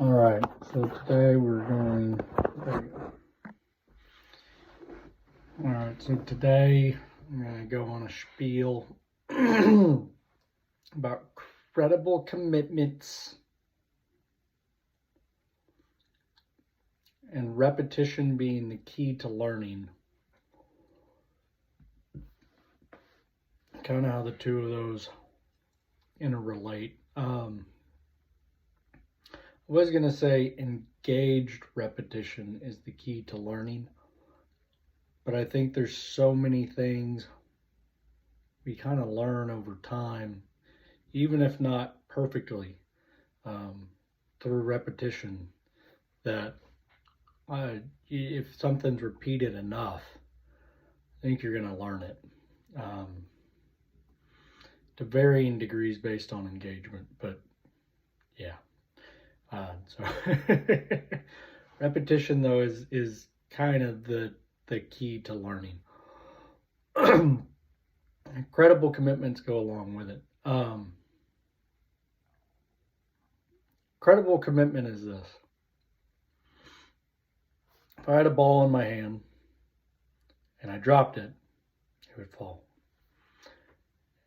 All right, so today we're going, there you go. All right, so today I'm going to go on a spiel about credible commitments and repetition being the key to learning. Kind of how the two of those interrelate. I was going to say engaged repetition is the key to learning, but I think there's so many things we kind of learn over time, even if not perfectly, through repetition, that if something's repeated enough, I think you're going to learn it. To varying degrees based on engagement, but yeah. So repetition though is kind of the key to learning. Credible commitments go along with it. Credible commitment is this: if I had a ball in my hand and I dropped it, it would fall.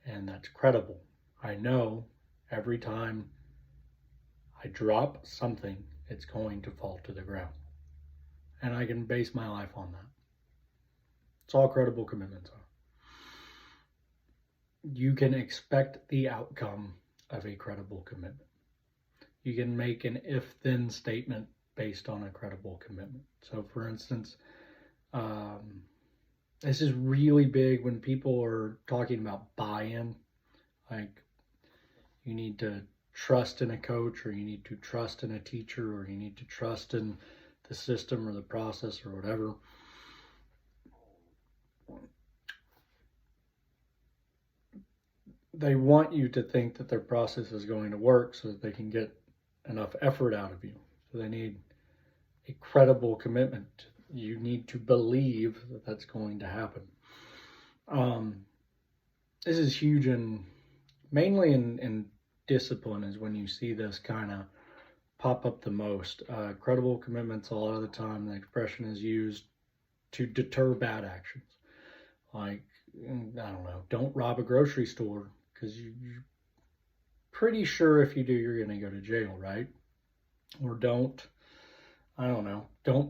And that's credible. I know every time I drop something, it's going to fall to the ground. And I can base my life on that. It's all credible commitments are. You can expect the outcome of a credible commitment. You can make an if-then statement based on a credible commitment. So for instance, this is really big when people are talking about buy-in. Like, you need to trust in a coach, or you need to trust in a teacher, or you need to trust in the system or the process or whatever. They want you to think that their process is going to work so that they can get enough effort out of you. So they need a credible commitment. You need to believe that that's going to happen. This is huge mainly in discipline is when you see this kind of pop up the most. Credible commitments, a lot of the time, the expression is used to deter bad actions. Like, I don't know, don't rob a grocery store because you're pretty sure if you do, you're going to go to jail, right? Or don't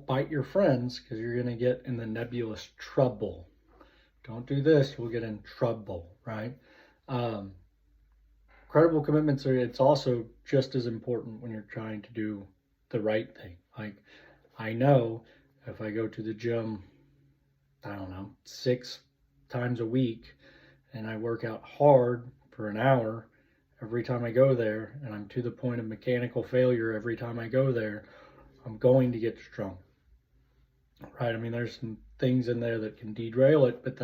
bite your friends because you're going to get in the nebulous trouble. Don't do this, you'll get in trouble, right? Credible commitments it's also just as important when you're trying to do the right thing. Like, I know if I go to the gym, 6 times a week, and I work out hard for an hour every time I go there, and I'm to the point of mechanical failure every time I go there, I'm going to get strong, right? I mean, there's some things in there that can derail it, but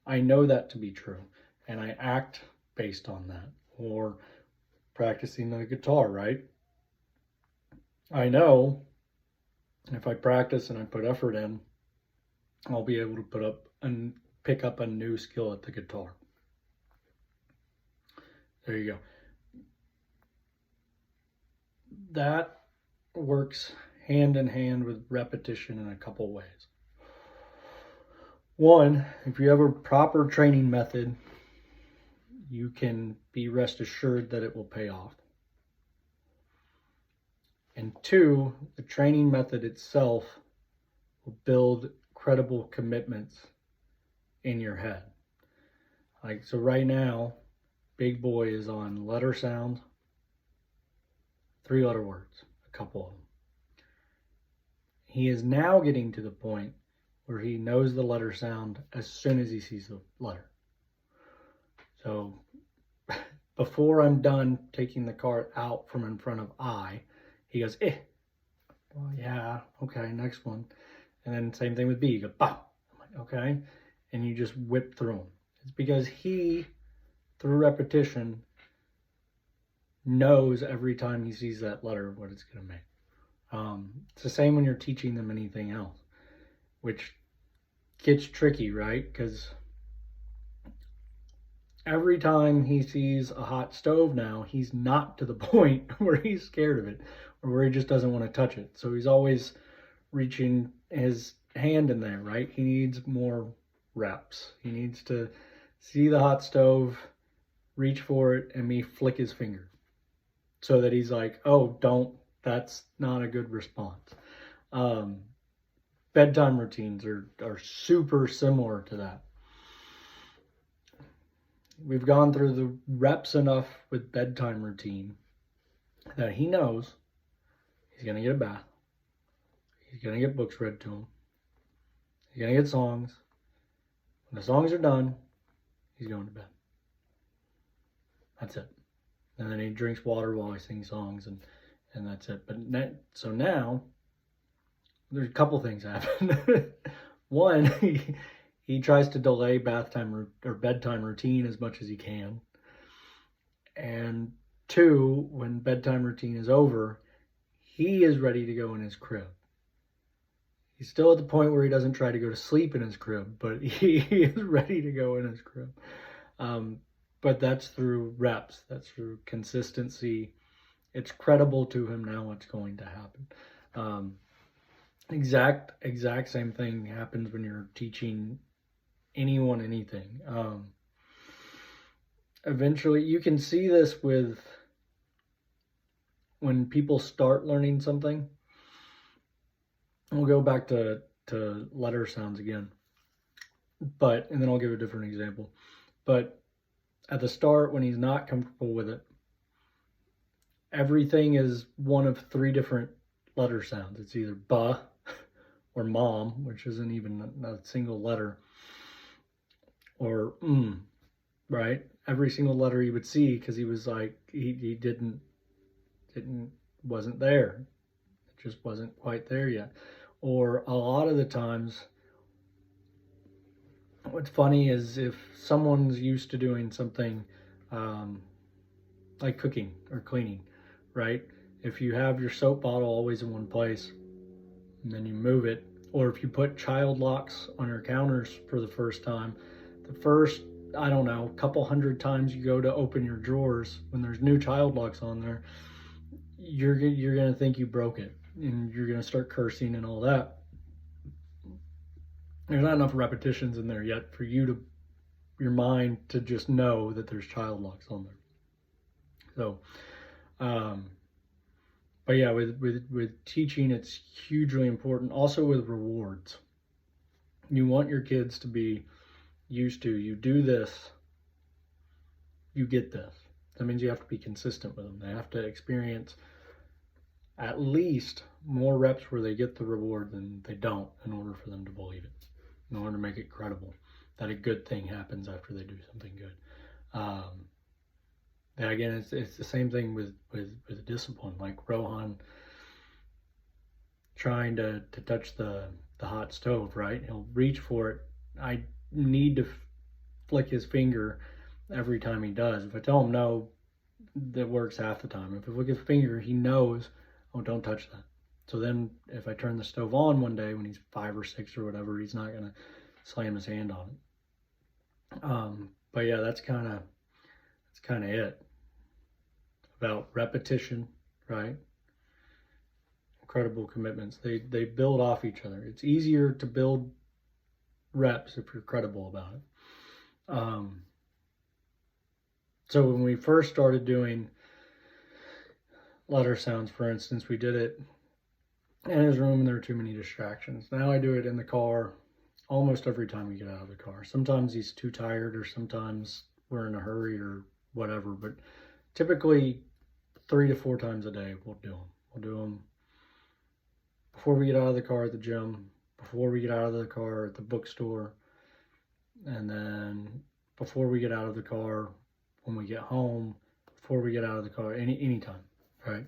I know that to be true, and I act based on that. Or practicing the guitar, right? I know if I practice and I put effort in, I'll be able to pick up a new skill at the guitar. There you go. That works hand in hand with repetition in a couple ways. One, if you have a proper training method, you can be rest assured that it will pay off. And two, the training method itself will build credible commitments in your head. Like, so right now, Big Boy is on letter sound, 3-letter words, a couple of them. He is now getting to the point where he knows the letter sound as soon as he sees the letter. So before I'm done taking the card out from in front of I, he goes, eh. Well, yeah, okay, next one. And then same thing with B. You go, bah. I'm like, okay. And you just whip through them. It's because he, through repetition, knows every time he sees that letter what it's going to make. It's the same when you're teaching them anything else, which gets tricky, right? Because every time he sees a hot stove now, he's not to the point where he's scared of it, or where he just doesn't want to touch it. So he's always reaching his hand in there, right? He needs more reps. He needs to see the hot stove, reach for it, and me flick his finger so that he's like, oh, don't, that's not a good response. Bedtime routines are super similar to that. We've gone through the reps enough with bedtime routine that he knows he's going to get a bath. He's going to get books read to him. He's going to get songs. When the songs are done, he's going to bed. That's it. And then he drinks water while he sings songs, and that's it. But so now, there's a couple things happen. One, he tries to delay bath time or bedtime routine as much as he can. And two, when bedtime routine is over, he is ready to go in his crib. He's still at the point where he doesn't try to go to sleep in his crib, but he is ready to go in his crib. But that's through reps. That's through consistency. It's credible to him now what's going to happen. Exact same thing happens when you're teaching anyone anything. Eventually, you can see this with when people start learning something. We'll go back to letter sounds again, and then I'll give a different example. But at the start, when he's not comfortable with it, everything is one of 3 different letter sounds. It's either ba or mom, which isn't even a single letter, or right? Every single letter he would see, because he was like, he wasn't there. It just wasn't quite there yet. Or a lot of the times, what's funny is if someone's used to doing something like cooking or cleaning, right? If you have your soap bottle always in one place and then you move it, or if you put child locks on your counters for the first time, the first, I don't know, couple hundred times you go to open your drawers, when there's new child locks on there, you're going to think you broke it, and you're going to start cursing and all that. There's not enough repetitions in there yet for your mind to just know that there's child locks on there. So, but yeah, with teaching, it's hugely important. Also with rewards. You want your kids to be used to, you do this, you get this. That means you have to be consistent with them. They have to experience at least more reps where they get the reward than they don't, in order for them to believe it, in order to make it credible that a good thing happens after they do something good. And again, it's the same thing with discipline. Like Rohan trying to touch the hot stove, right? He'll reach for it. I need to flick his finger every time he does. If I tell him no, that works half the time. If I flick his finger, he knows, oh, don't touch that. So then if I turn the stove on one day when he's 5 or 6 or whatever, he's not going to slam his hand on it. But yeah, that's kind of it. About repetition, right? Incredible commitments. They build off each other. It's easier to build reps if you're credible about it. So when we first started doing letter sounds, for instance, we did it in his room and there were too many distractions. Now I do it in the car almost every time we get out of the car. Sometimes he's too tired, or sometimes we're in a hurry or whatever, but typically 3 to 4 times a day we'll do them. We'll do them before we get out of the car at the gym, before we get out of the car at the bookstore, and then before we get out of the car when we get home, before we get out of the car, any time, right?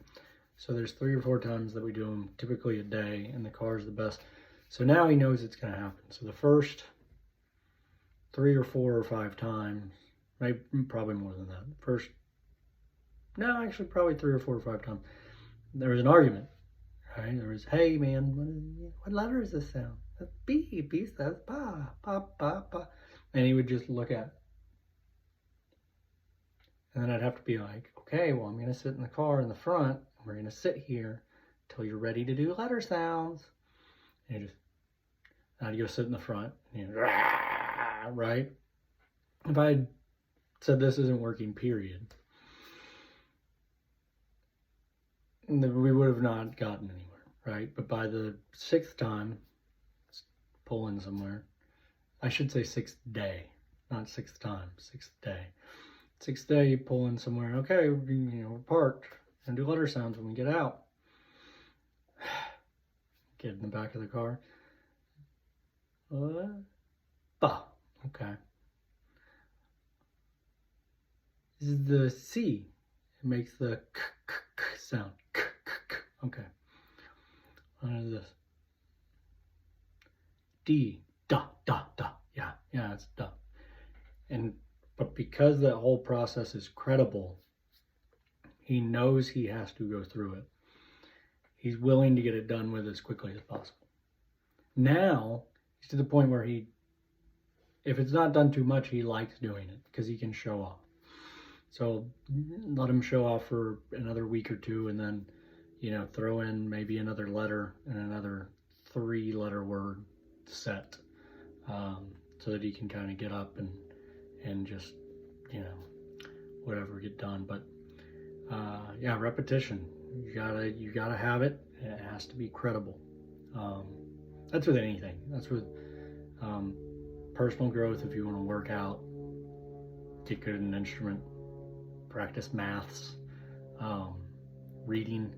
So there's 3 or 4 times that we do them, typically a day, and the car is the best. So now he knows it's going to happen. So the first 3 or 4 or 5 times, maybe probably more than that. Probably 3 or 4 or 5 times, there was an argument, right? There was, hey man, what letter is this sound? That's B. B says ba, ba, ba, ba. And he would just look at it. And then I'd have to be like, okay, well, I'm going to sit in the car in the front we're going to sit here till you're ready to do letter sounds. And you just, now you go sit in the front, you know, right? If I had said this isn't working, period, we would have not gotten anywhere, right? But by the 6th time, pulling somewhere, I should say 6th day, not 6th time, 6th day. 6th day, you pull in somewhere, okay, you know, we're parked, and do letter sounds when we get out. Get in the back of the car. Ba, okay. This is the C. It makes the k, k, k sound. K, k, k. Okay. What is this? D. Da, da, da. Yeah, it's da. But because that whole process is credible, he knows he has to go through it. He's willing to get it done with as quickly as possible. Now, he's to the point where if it's not done too much, he likes doing it because he can show off. So let him show off for another week or two, and then, you know, throw in maybe another letter and another 3-letter word set, so that he can kind of get up and just, you know, whatever, get done. But yeah, repetition. You gotta have it, and it has to be credible. That's with anything. That's with personal growth. If you want to work out, get good at an instrument, practice maths, reading,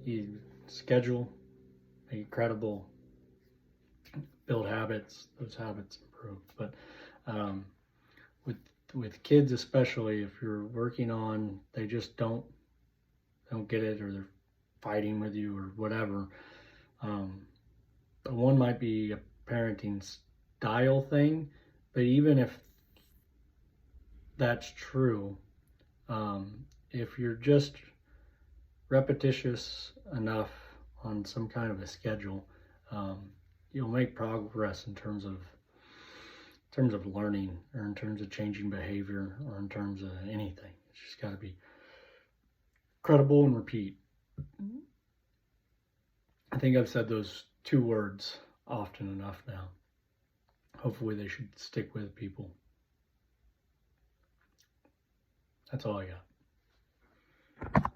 you schedule, make it credible, build habits. Those habits improve. But with kids especially, if you're working on, they just don't get it, or they're fighting with you or whatever. One might be a parenting style thing, but even if that's true, if you're just repetitious enough on some kind of a schedule, you'll make progress in terms of learning, or in terms of changing behavior, or in terms of anything. It's just got to be credible and repeat. I think I've said those 2 words often enough now. Hopefully they should stick with people. That's all I got.